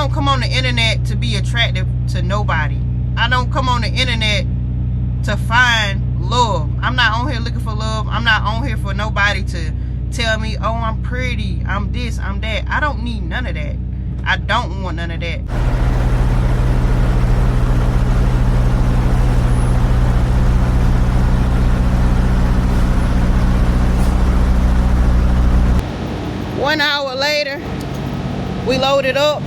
don't come on the internet to be attractive to nobody. I don't come on the internet to find love. I'm not on here looking for love. I'm not on here for nobody to tell me, oh, I'm pretty, I'm this, I'm that. I don't need none of that. I don't want none of that. One hour later, we loaded up.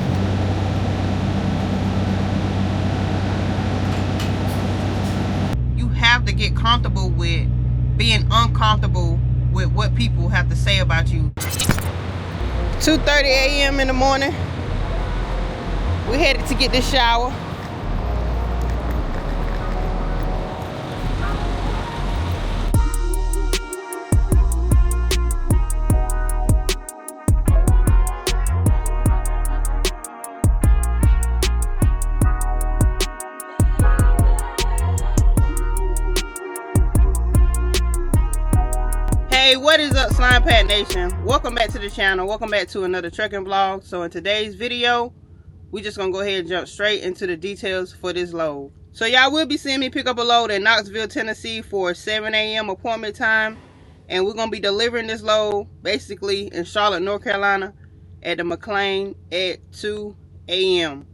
You have to get comfortable with being uncomfortable with what people have to say about you. 2:30 a.m. in the morning. We headed to get this shower. Hey, what is up, Slimepack Nation? Welcome back to the channel. Welcome back to another trucking vlog. So in today's video, we just gonna go ahead and jump straight into the details for this load. So y'all will be seeing me pick up a load in Knoxville, Tennessee for 7 a.m. appointment time. And we're gonna be delivering this load basically in Charlotte, North Carolina at the McLean at 2 a.m.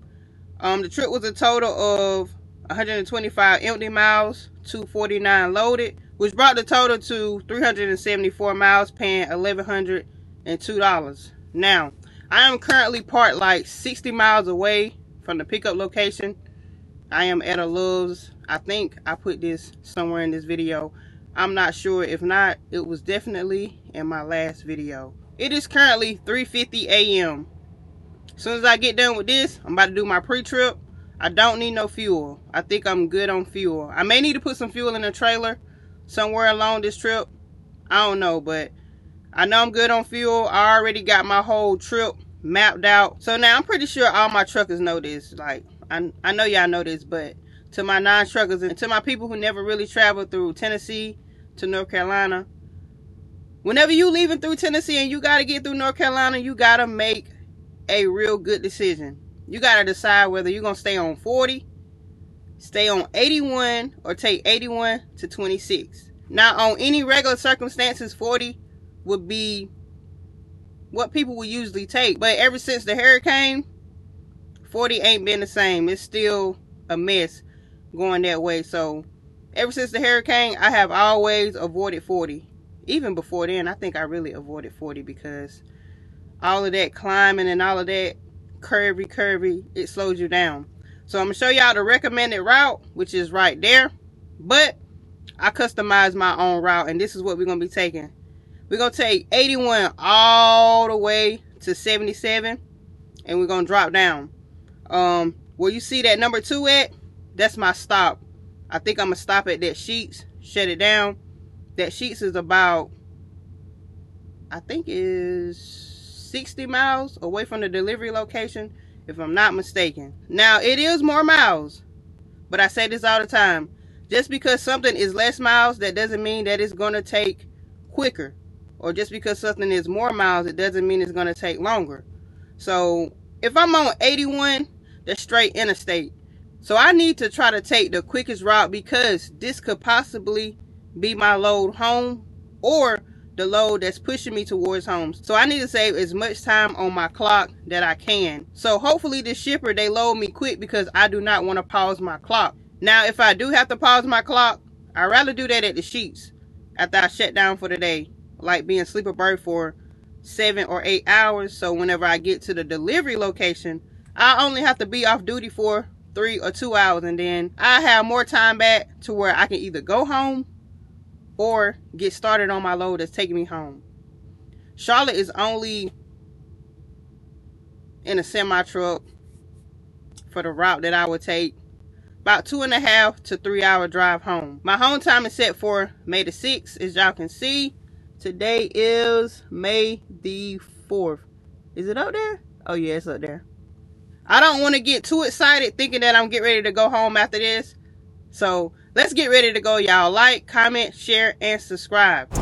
The trip was a total of 125 empty miles, 249 loaded, which brought the total to 374 miles, paying $1,102. Now, I am currently parked like 60 miles away from the pickup location. I am at a Love's. I think I put this somewhere in this video. I'm not sure. If not, it was definitely in my last video. It is currently 3:50 a.m. As soon as I get done with this, I'm about to do my pre-trip. I don't need no fuel. I think I'm good on fuel. I may need to put some fuel in the trailer somewhere along this trip. I don't know, but I know I'm good on fuel. I already got my whole trip mapped out. So now I'm pretty sure all my truckers know this. Like, I know y'all know this, but to my non-truckers and to my people who never really traveled through Tennessee to North Carolina, whenever you leaving through Tennessee and you got to get through North Carolina, you got to make a real good decision. You got to decide whether you're going to stay on 40, stay on 81, or take 81 to 26. Now, on any regular circumstances, 40 would be what people would usually take. But ever since the hurricane, 40 ain't been the same. It's still a mess going that way. So, ever since the hurricane, I have always avoided 40. Even before then, I think I really avoided 40 because all of that climbing and all of that curvy, it slows you down. So I'm going to show y'all the recommended route, which is right there. But I customized my own route, and this is what we're going to be taking. We're going to take 81 all the way to 77, and we're going to drop down. Where you see that number 2 at, that's my stop. I think I'm going to stop at that Sheets, shut it down. That Sheets is about, I think is 60 miles away from the delivery location, if I'm not mistaken. Now, it is more miles, but I say this all the time. Just because something is less miles, that doesn't mean that it's going to take quicker. Or just because something is more miles, it doesn't mean it's going to take longer. So, if I'm on 81, that's straight interstate. So, I need to try to take the quickest route because this could possibly be my load home or the load that's pushing me towards home. So I need to save as much time on my clock that I can. So hopefully this shipper, they load me quick because I do not want to pause my clock. Now, if I do have to pause my clock, I'd rather do that at the Sheets after I shut down for the day. Like being sleeper bird for 7 or 8 hours. So whenever I get to the delivery location, I only have to be off duty for 3 or 2 hours. And then I have more time back to where I can either go home or get started on my load that's taking me home. Charlotte is only in a semi-truck for the route that I would take. About 2.5 to 3 hour drive home. My home time is set for May the 6th. As y'all can see, today is May the 4th. Is it up there? Oh yeah, it's up there. I don't want to get too excited thinking that I'm getting ready to go home after this. So let's get ready to go, y'all. Like, comment, share, and subscribe.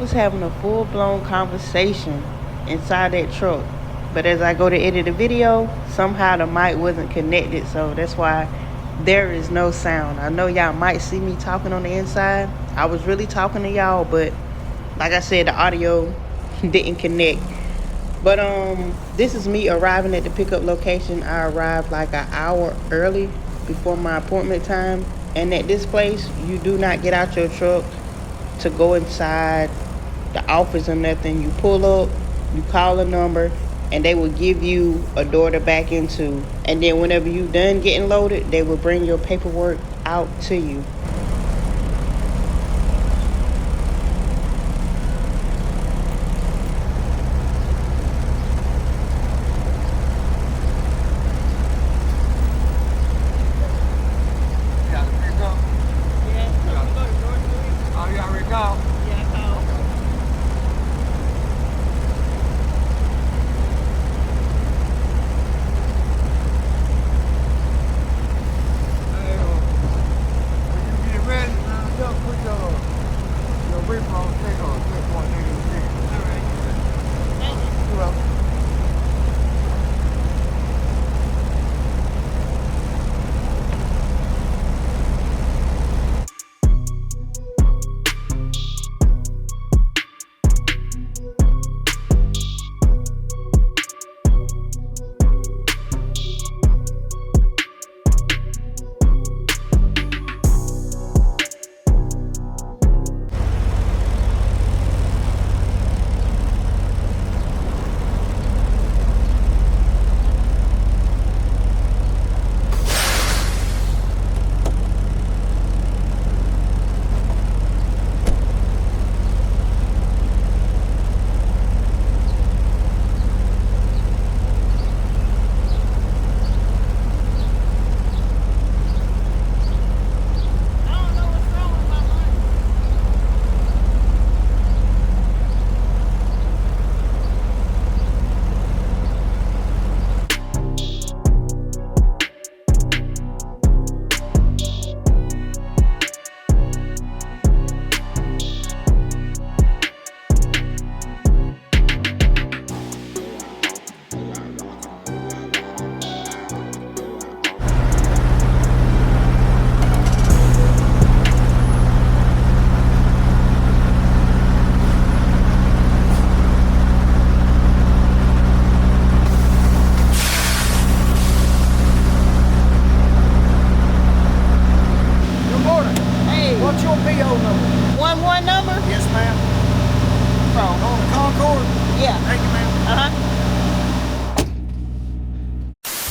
was having a full-blown conversation inside that truck. But as I go to edit the video, somehow the mic wasn't connected, so that's why there is no sound. I know y'all might see me talking on the inside. I was really talking to y'all, but like I said, the audio didn't connect. But this is me arriving at the pickup location. I arrived like an hour early before my appointment time. And at this place, you do not get out your truck to go inside the office or nothing. You pull up, you call a number, and they will give you a door to back into. And then whenever you done getting loaded, they will bring your paperwork out to you.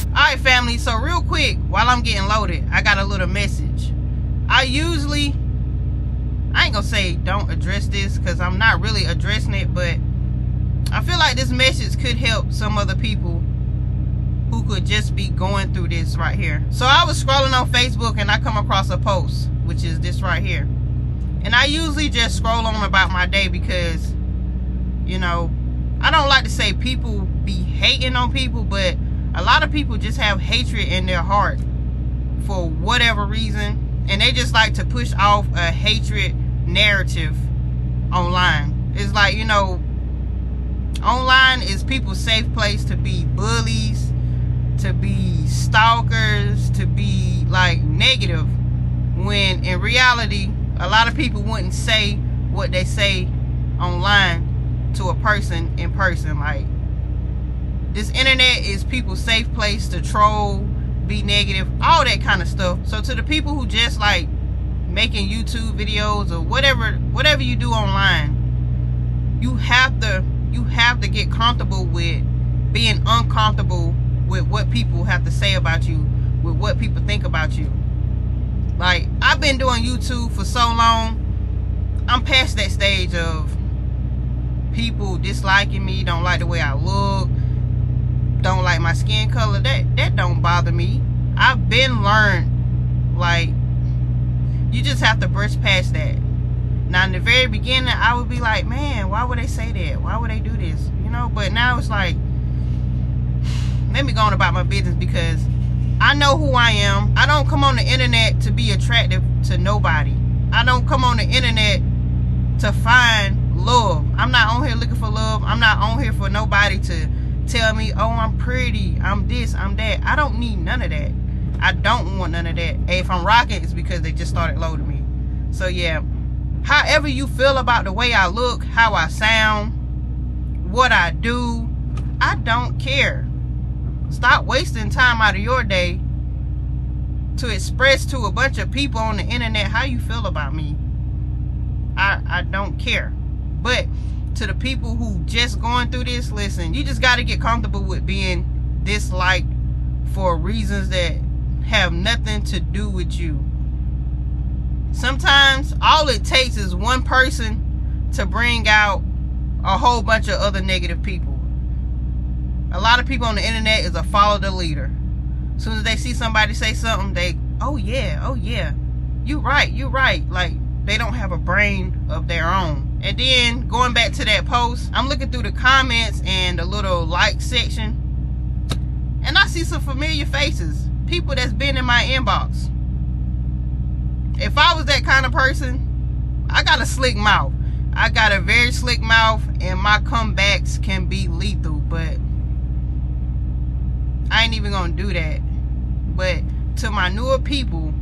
Alright family, so real quick, while I'm getting loaded, I got a little message. I ain't gonna say don't address this because I'm not really addressing it, but I feel like this message could help some other people who could just be going through this right here. So I was scrolling on Facebook and I come across a post, which is this right here. And I usually just scroll on about my day because, you know, I don't like to say people be hating on people, but a lot of people just have hatred in their heart for whatever reason. And they just like to push off a hatred narrative online. It's like, you know, online is people's safe place to be bullies, to be stalkers, to be like negative, when in reality a lot of people wouldn't say what they say online to a person in person. Like, this internet is people's safe place to troll, be negative, all that kind of stuff. So to the people who just like making YouTube videos or whatever you do online, you have to get comfortable with being uncomfortable with what people have to say about you, with what people think about you. Like, I've been doing YouTube for so long, I'm past that stage of people disliking me, don't like the way I look, don't like my skin color. That don't bother me. I've been learned, like, you just have to brush past that. Now in the very beginning I would be like, man, why would they say that? Why would they do this? You know, but now it's like, let me go on about my business because I know who I am. I don't come on the internet to be attractive to nobody. I don't come on the internet to find love. I'm not on here looking for love. I'm not on here for nobody to tell me, oh, I'm pretty, I'm this, I'm that. I don't need none of that. I don't want none of that. Hey, if I'm rocking, it's because they just started loading me. So yeah, however you feel about the way I look, how I sound, what I do, I don't care. Stop wasting time out of your day to express to a bunch of people on the internet how you feel about me. I don't care. But to the people who just going through this, listen, you just got to get comfortable with being disliked for reasons that have nothing to do with you. Sometimes all it takes is one person to bring out a whole bunch of other negative people. A lot of people on the internet is a follow the leader. As soon as they see somebody say something, they, oh yeah, you right. Like, they don't have a brain of their own. And then going back to that post, I'm looking through the comments and the little like section, and I see some familiar faces, people that's been in my inbox. If I was that kind of person, I got a slick mouth. I got a very slick mouth, and my comebacks can be lethal, but I ain't even gonna do that. But to my newer people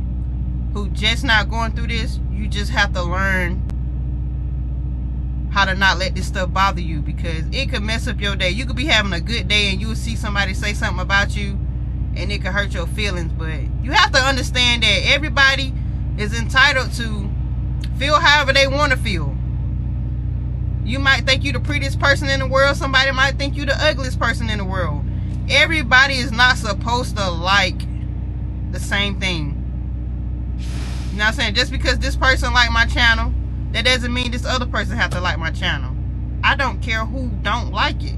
who just not going through this, you just have to learn how to not let this stuff bother you, because it could mess up your day. You could be having a good day and you'll see somebody say something about you and it could hurt your feelings. But you have to understand that everybody is entitled to feel however they want to feel. You might think you the prettiest person in the world. Somebody might think you the ugliest person in the world. Everybody is not supposed to like the same thing. You know what I'm saying? Just because this person like my channel, that doesn't mean this other person have to like my channel. I don't care who don't like it.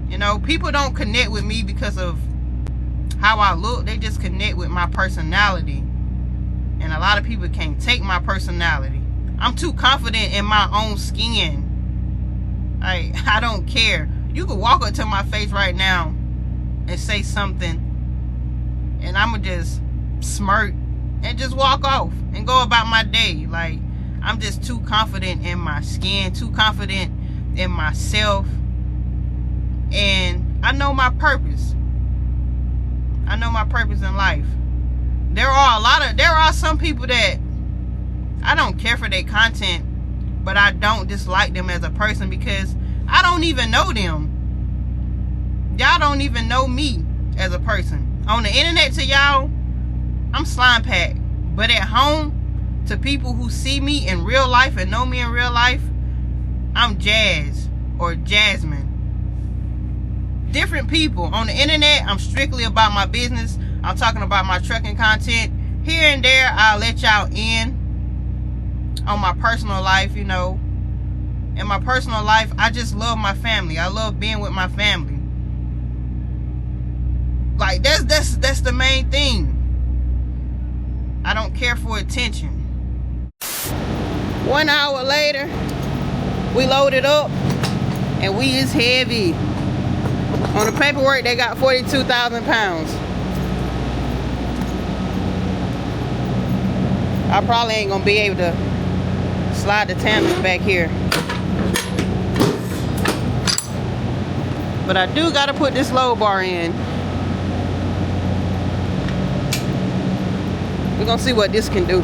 You know, people don't connect with me because of how I look. They just connect with my personality. And a lot of people can't take my personality. I'm too confident in my own skin. I don't care. You could walk up to my face right now and say something, and I'ma just smirk and just walk off and go about my day. Like, I'm just too confident in my skin, too confident in myself, and I know my purpose. I know my purpose in life. There are some people that I don't care for their content, but I don't dislike them as a person because I don't even know them. Y'all don't even know me as a person. On the internet to y'all, I'm Slimepack. But at home, to people who see me in real life and know me in real life, I'm Jazz or Jasmine. Different people. On the internet, I'm strictly about my business. I'm talking about my trucking content. Here and there, I'll let y'all in on my personal life, you know. In my personal life, I just love my family. I love being with my family. Like, that's the main thing. I don't care for attention. 1 hour later, we loaded up, and we is heavy. On the paperwork, they got 42,000 pounds. I probably ain't gonna be able to slide the tandems back here. But I do gotta put this load bar in. We're gonna see what this can do.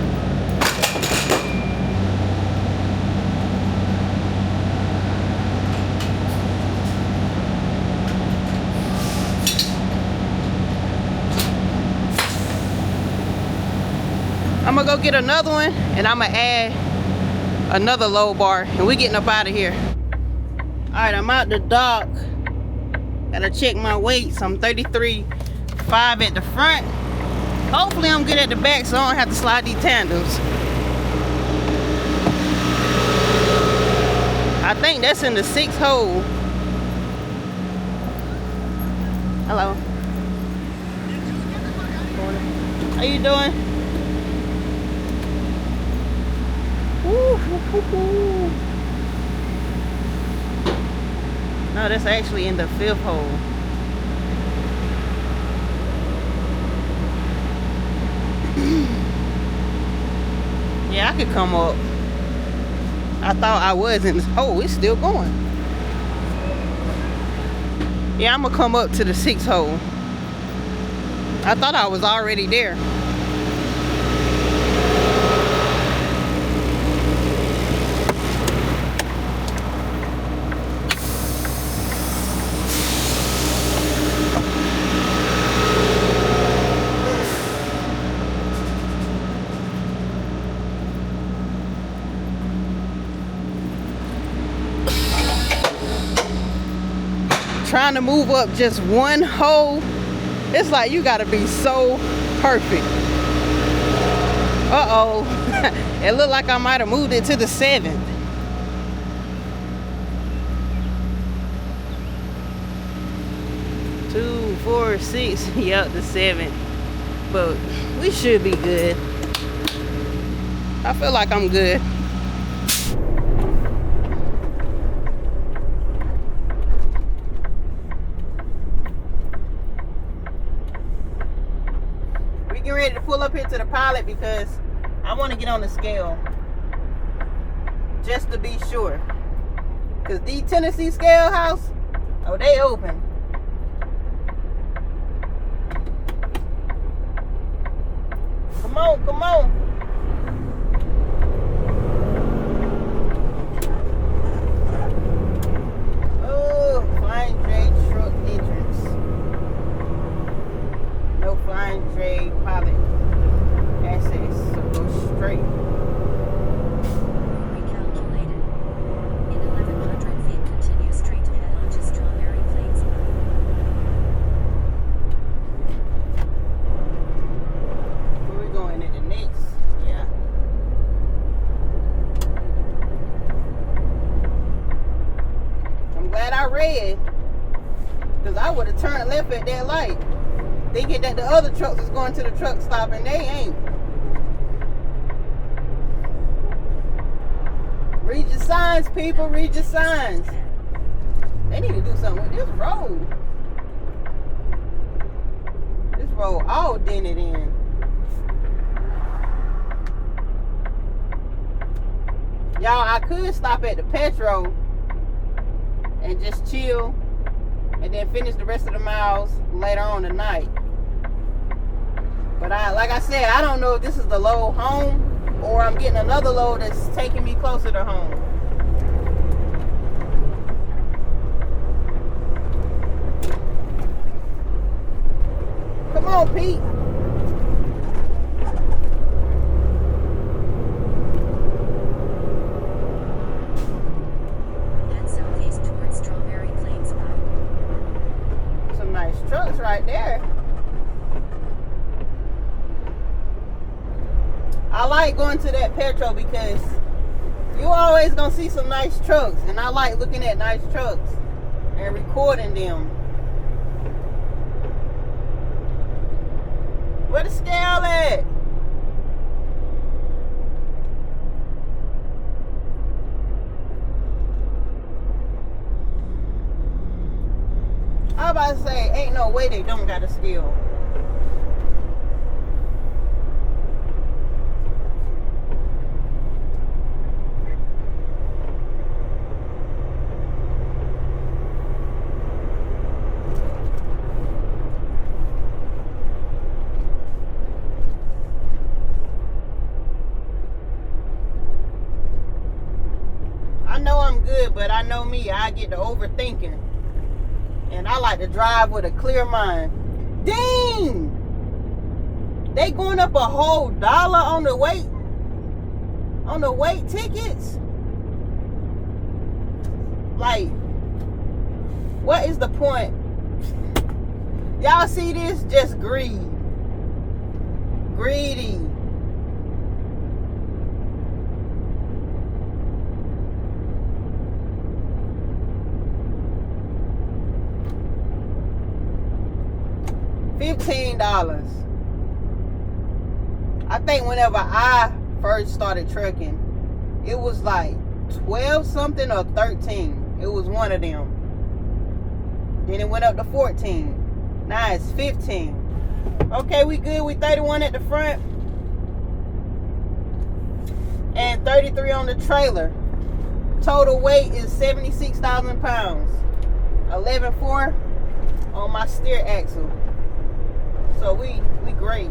I'm gonna go get another one, and I'm gonna add another load bar, and we getting up out of here. All right, I'm out the dock. Gotta check my weights. I'm 33.5 at the front. Hopefully I'm good at the back so I don't have to slide these tandems. I think that's in the 6th hole. Hello. How you doing? No, that's actually in the 5th hole. Yeah, I could come up. I thought I wasn't. Oh, it's still going. Yeah, I'm gonna come up to the 6 hole. I thought I was already there. Trying to move up just one hole, it's like you gotta be so perfect. Uh-oh. It looked like I might have moved it to the 7th. Two, 4, 6. Yep, the 7th. But we should be good. I feel like I'm good. Get ready to pull up here to the pilot because I want to get on the scale just to be sure, because the Tennessee scale house, oh, they open. Come on, come on. Oh, Flying J truck entrance. No Flying J pilot access, so go straight. Recalculated. In 1,100 feet, continue straight ahead onto Strawberry Plains. Where we going in the next? Yeah. I'm glad I read, because I would have turned left at that light, thinking that the other trucks is going to the truck stop, and they ain't. Read your signs, people. Read your signs. They need to do something with this road. This road all dented in. Y'all, I could stop at the Petro and just chill and then finish the rest of the miles later on tonight. But like I said, I don't know if this is the load home or I'm getting another load that's taking me closer to home. Come on, Pete. Head southeast towards Strawberry Plains. Some nice trucks right there. I like going to that Petro because you always gonna see some nice trucks, and I like looking at nice trucks and recording them. Where the scale at? I was about to say, ain't no way they don't got a scale. I know I'm good, but I know me, I get to overthinking. And I like to drive with a clear mind. Dang! They going up a whole $1 on the weight tickets? Like, what is the point? Y'all see this? Just greed. Greedy. $15. I think whenever I first started trucking, it was like 12 something or 13. It was one of them. Then it went up to 14. Now it's 15. Okay, we good. We 31 at the front and 33 on the trailer. Total weight is 76,000 pounds. 11.4 on my steer axle. So we great.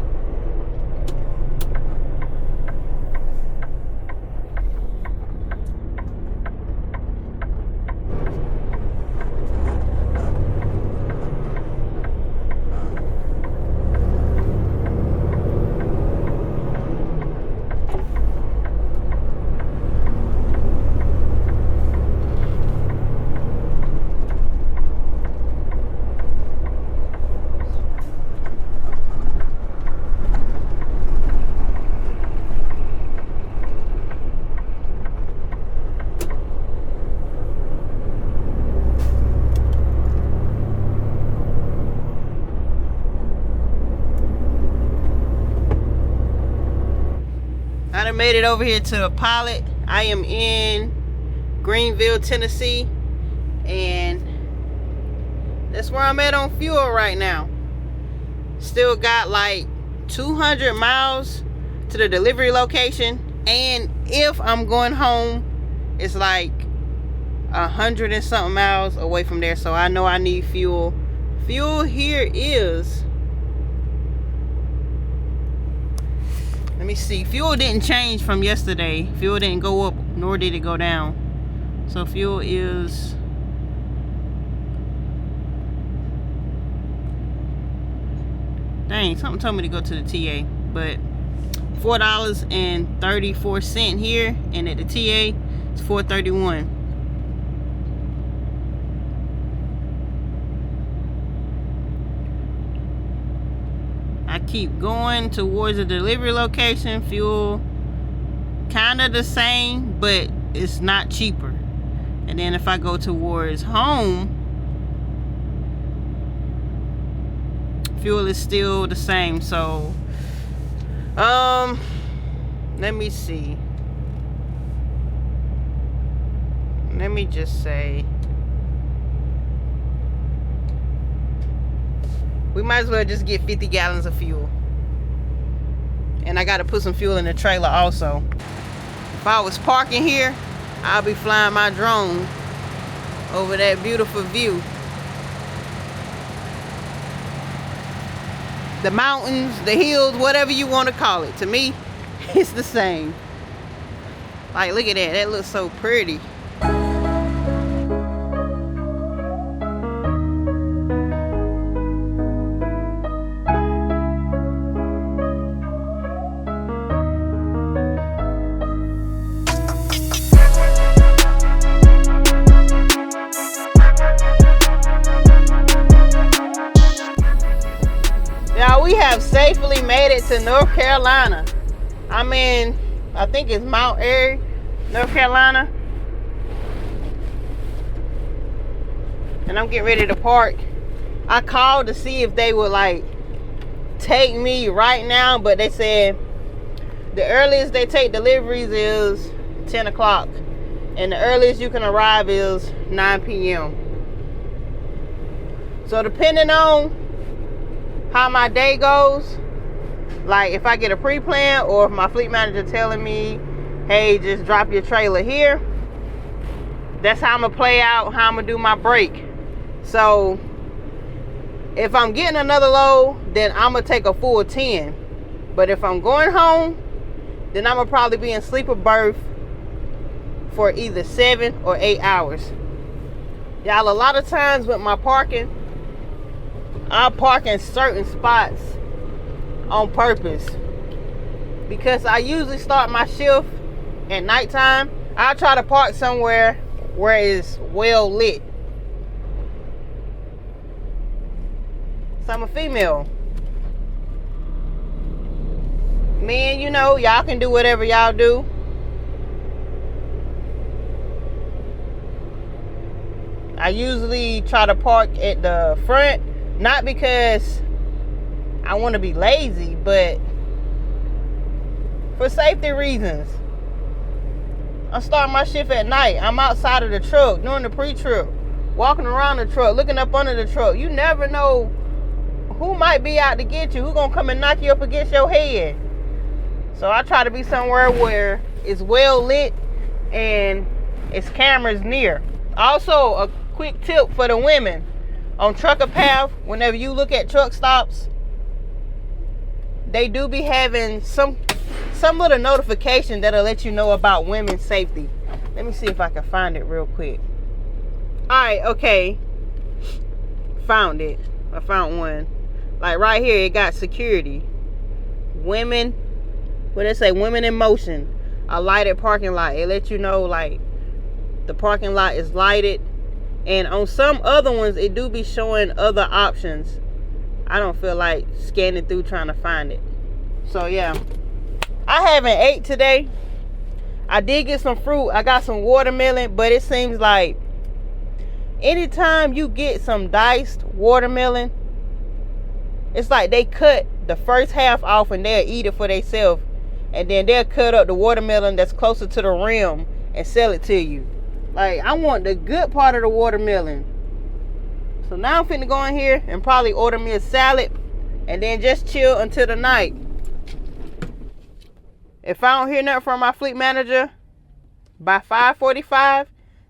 I done made it over here to a pilot. I am in Greenville, Tennessee, and that's where I'm at on fuel right now. Still got like 200 miles to the delivery location, and if I'm going home, it's like 100 and something miles away from there, so I know I need fuel. Fuel here is, let me see, fuel didn't change from yesterday. Fuel didn't go up, nor did it go down. So fuel is, dang, something told me to go to the TA, but $4.34 here, and at the TA it's $4.31. I keep going towards the delivery location. Fuel kind of the same, but it's not cheaper. And then if I go towards home, fuel is still the same. So let me see, let me just say, we might as well just get 50 gallons of fuel. And I got to put some fuel in the trailer also. If I was parking here, I'll be flying my drone over that beautiful view. The mountains, the hills, whatever you want to call it. To me, it's the same. Like, look at that. That looks so pretty. Now we have safely made it to North Carolina. I'm in, I think it's Mount Airy, North Carolina. And I'm getting ready to park. I called to see if they would like take me right now, but they said the earliest they take deliveries is 10 o'clock. And the earliest you can arrive is 9 p.m. So depending on how my day goes, like if I get a pre-plan or if my fleet manager telling me, hey, just drop your trailer here, that's how I'm gonna play out, how I'm gonna do my break. So if I'm getting another load, then I'm gonna take a full 10. But if I'm going home, then I'm gonna probably be in sleeper berth for either 7 or 8 hours. Y'all, a lot of times with my parking, I park in certain spots on purpose because I usually start my shift at nighttime. I try to park somewhere where it's well lit. So I'm a female. Men, you know, y'all can do whatever y'all do. I usually try to park at the front. Not because I want to be lazy, but for safety reasons. I'm starting my shift at night. I'm outside of the truck, doing the pre-trip, walking around the truck, looking up under the truck. You never know who might be out to get you, who's going to come and knock you up against your head. So I try to be somewhere where it's well lit and it's cameras near. Also, a quick tip for the women on Trucker Path, whenever you look at truck stops, they do be having some little notification that'll let you know about women's safety. Let me see if I can find it real quick. Alright, okay. Found it. I found one. Like right here, it got security. Women, what they say, women in motion. A lighted parking lot. It lets you know like the parking lot is lighted. And on some other ones, it do be showing other options. I don't feel like scanning through trying to find it. So yeah, I haven't ate today. I did get some fruit. I got some watermelon, but it seems like anytime you get some diced watermelon, it's like they cut the first half off and they'll eat it for themselves, and then they'll cut up the watermelon that's closer to the rim and sell it to you. Like, I want the good part of the watermelon. So now I'm finna go in here and probably order me a salad and then just chill until the night. If I don't hear nothing from my fleet manager by 5:45,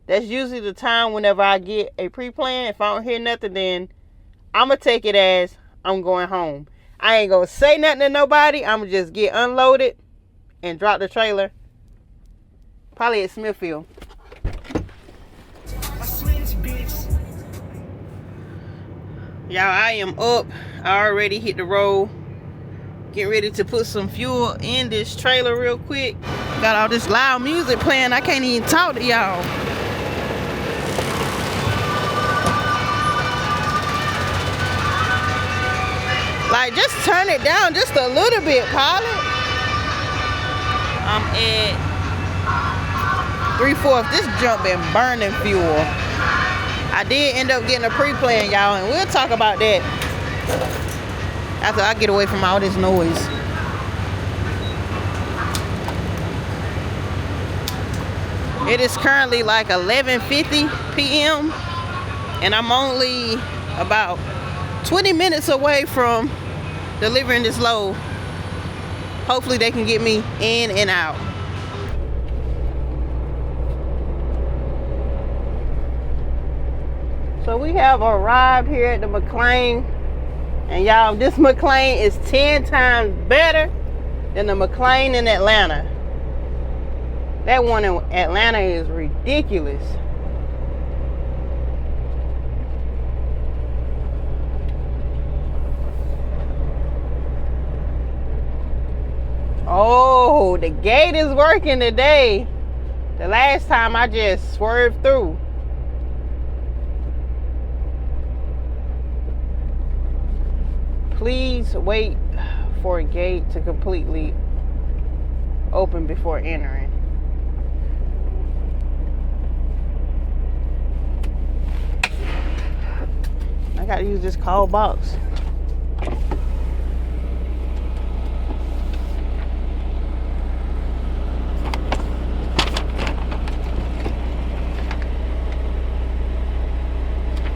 that's usually the time whenever I get a pre-plan. If I don't hear nothing, then I'm going to take it as I'm going home. I ain't going to say nothing to nobody. I'm going to just get unloaded and drop the trailer. Probably at Smithfield. Y'all, I am up. I already hit the road. Getting ready to put some fuel in this trailer real quick. Got all this loud music playing. I can't even talk to y'all. Like, just turn it down just a little bit, pilot. I'm at 3/4. This jump been burning fuel. I did end up getting a pre-plan, y'all, and we'll talk about that after I get away from all this noise. It is currently like 11:50 p.m. and I'm only about 20 minutes away from delivering this load. Hopefully they can get me in and out. So we have arrived here at the McLean, and y'all, this McLean is 10 times better than the McLean in Atlanta. That one in Atlanta is ridiculous. Oh, the gate is working today. The last time I just swerved through. Please wait for a gate to completely open before entering. I gotta use this call box.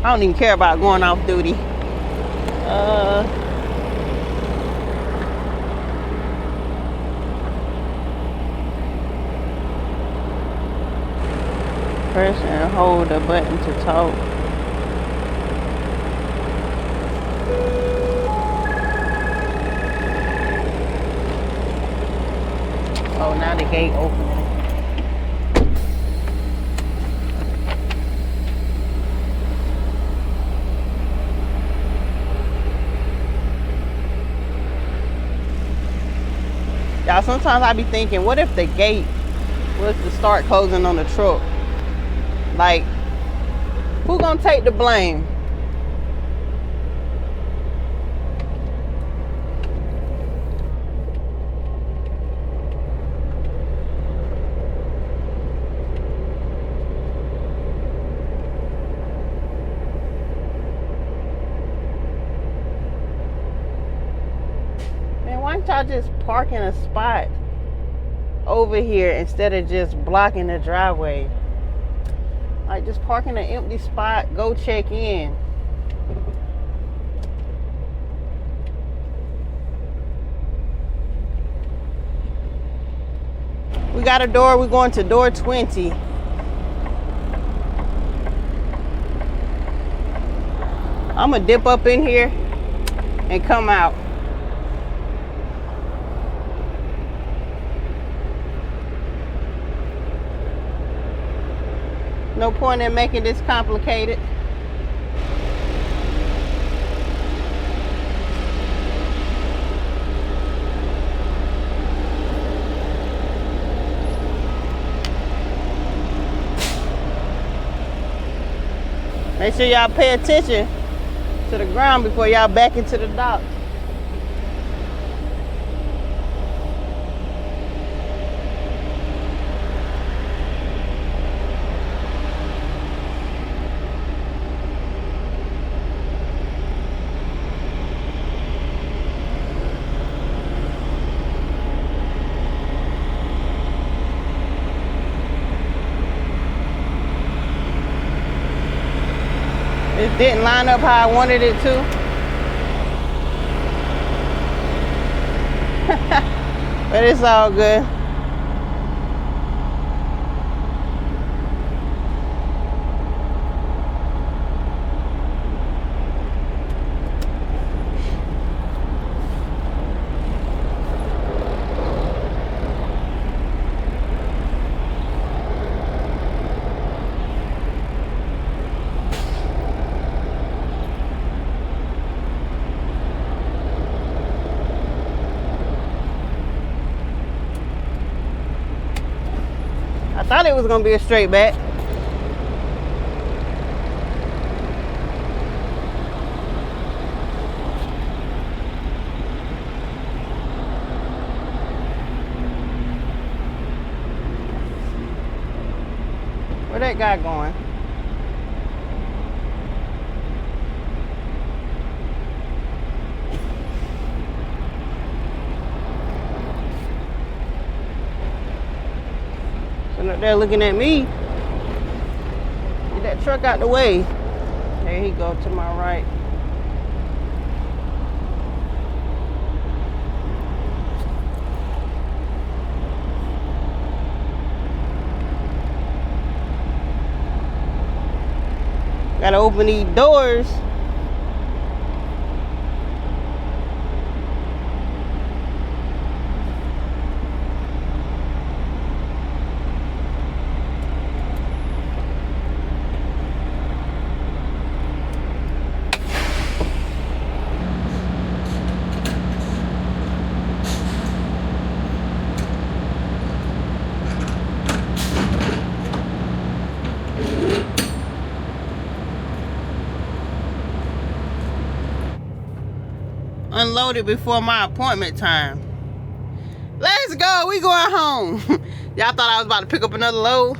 I don't even care about going off duty. Press and hold the button to talk. Oh, now the gate opening. Y'all, sometimes I be thinking, what if the gate was to start closing on the truck? Like, who gonna take the blame? Man, why don't y'all just park in a spot over here instead of just blocking the driveway? Like, just park in an empty spot, go check in. We got a door, we're going to door 20. I'm gonna dip up in here and come out. No point in making this complicated. Make sure y'all pay attention to the ground before y'all back into the dock. It didn't line up how I wanted it to. But it's all good. I thought it was gonna be a straight back. Where that guy going? Up there looking at me. Get that truck out the way. There he go to my right. Gotta open these doors. Unloaded before my appointment time. Let's go, we going home. Y'all thought I was about to pick up another load?